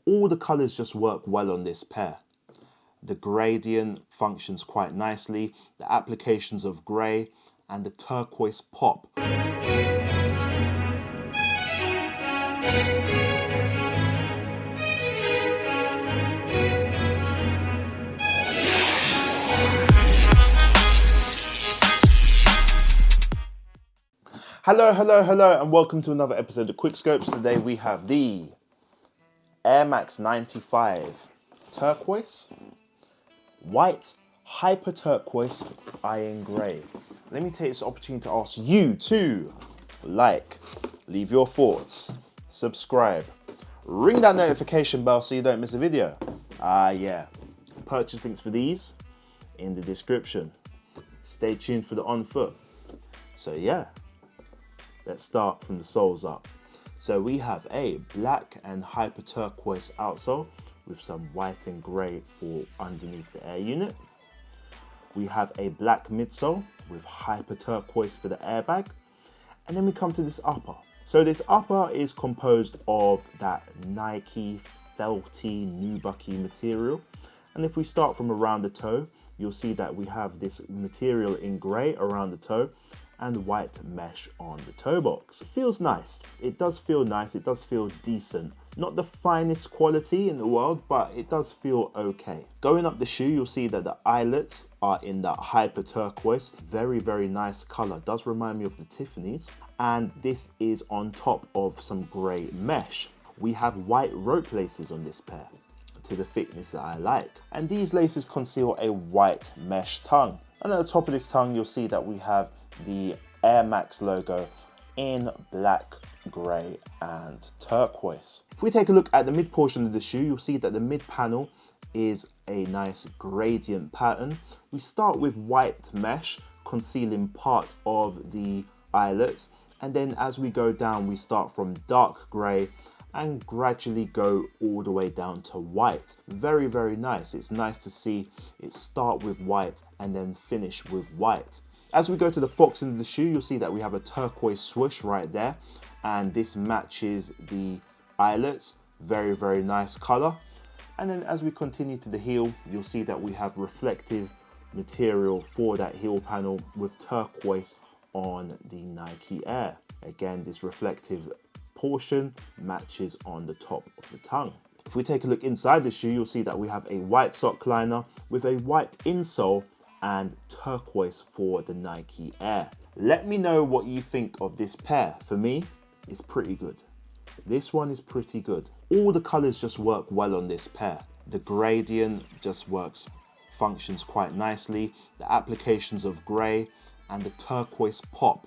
All the colors just work well on this pair. The gradient functions quite nicely, the applications of grey and the turquoise pop. Hello, and welcome to another episode of QuickSchopes. Today we have the Air Max 95 turquoise, white, hyper turquoise, iron grey. Let me take this opportunity to ask you to like, leave your thoughts, subscribe, ring that notification bell so you don't miss a video. Yeah, purchase links for these in the description. Stay tuned for the on foot. So yeah. Let's start from the soles up. So we have a black and hyper turquoise outsole with some white and grey for underneath the air unit. We have a black midsole with hyper turquoise for the airbag. And then we come to this upper. So this upper is composed of that Nike felty nubucky material. And if we start from around the toe, you'll see that we have this material in grey around the toe and white mesh on the toe box. It feels nice. It does feel nice. It does feel decent. Not the finest quality in the world, but it does feel okay. Going up the shoe, you'll see that the eyelets are in that hyper turquoise. Very, very nice color. Does remind me of the Tiffany's. And this is on top of some gray mesh. We have white rope laces on this pair to the thickness that I like. And these laces conceal a white mesh tongue. And at the top of this tongue, you'll see that we have the Air Max logo in black, grey and turquoise. If we take a look at the mid portion of the shoe, you'll see that the mid panel is a nice gradient pattern. We start with white mesh concealing part of the eyelets, and then as we go down we start from dark grey and gradually go all the way down to white. Very, very nice. It's nice to see it start with white and then finish with white. As we go to the fox end of the shoe, you'll see that we have a turquoise swoosh right there, and this matches the eyelets. Very, very nice color. And then as we continue to the heel, you'll see that we have reflective material for that heel panel with turquoise on the Nike Air. Again, this reflective portion matches on the top of the tongue. If we take a look inside the shoe, you'll see that we have a white sock liner with a white insole and turquoise for the Nike Air. Let me know what you think of this pair. For me, it's pretty good. This one is pretty good. All the colors just work well on this pair. The gradient just functions quite nicely. The applications of gray and the turquoise pop,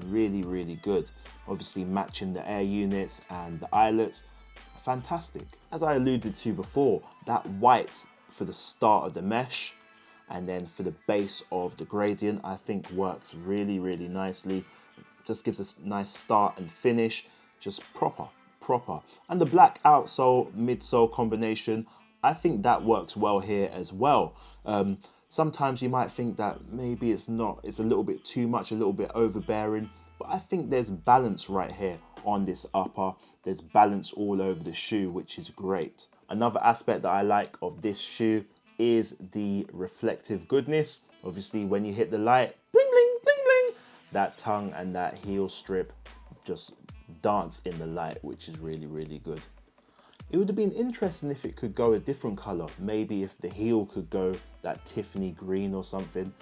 really, really good. Obviously matching the air units and the eyelets, fantastic. As I alluded to before, that white for the start of the mesh and then for the base of the gradient, I think works really, really nicely. Just gives us a nice start and finish, just proper. And the black outsole, midsole combination, I think that works well here as well. Sometimes you might think that maybe it's a little bit too much, a little bit overbearing, but I think there's balance right here on this upper. There's balance all over the shoe, which is great. Another aspect that I like of this shoe is the reflective goodness. Obviously, when you hit the light, bling, bling, bling, bling, that tongue and that heel strip just dance in the light, which is really, really good. It would have been interesting if it could go a different color. Maybe if the heel could go that Tiffany green or something,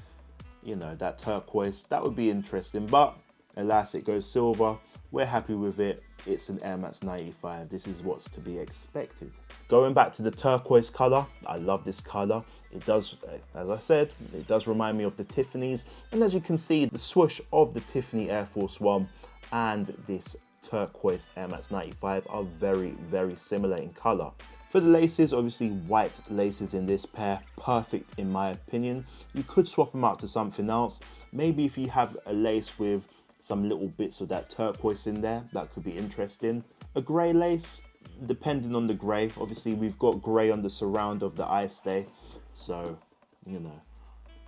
you know, that turquoise, that would be interesting. But alas, it goes silver. We're happy with it. It's an Air Max 95. This is what's to be expected. Going back to the turquoise color, I love this color. It does, as I said, it does remind me of the Tiffany's. And as you can see, the swoosh of the Tiffany Air Force One and this turquoise Air Max 95 are very, very similar in color. For the laces, obviously white laces in this pair, perfect in my opinion. You could swap them out to something else. Maybe if you have a lace with some little bits of that turquoise in there, that could be interesting. A grey lace, depending on the grey. Obviously we've got grey on the surround of the eye stay, so you know,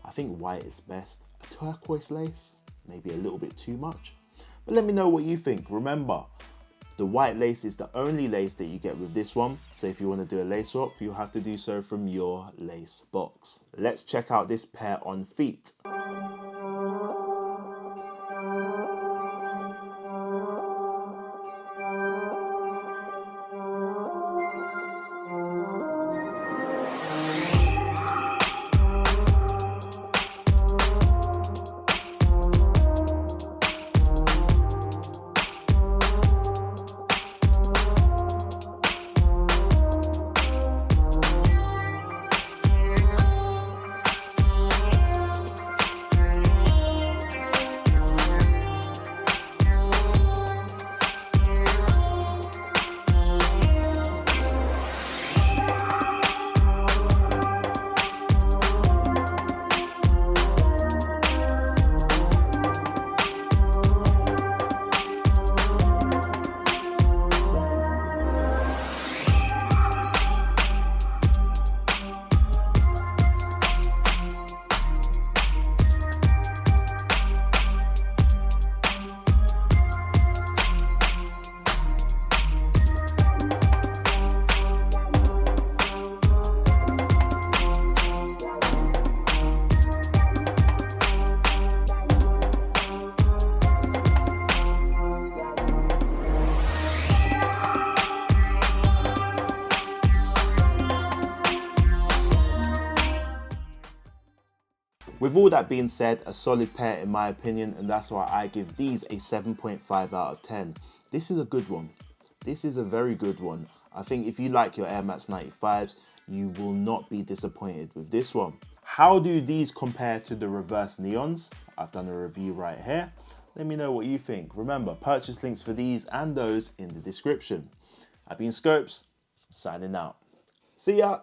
I think white is best. A turquoise lace, maybe a little bit too much. But let me know what you think. Remember, The white lace is the only lace that you get with this one. So if you want to do a lace swap, you'll have to do so from your lace box. Let's check out this pair on feet. With all that being said, a solid pair in my opinion, and that's why I give these a 7.5 out of 10. This is a good one. This is a very good one. I think if you like your Air Max 95s, you will not be disappointed with this one. How do these compare to the reverse neons? I've done a review right here. Let me know what you think. Remember, purchase links for these and those in the description. I've been Schopes, signing out. See ya!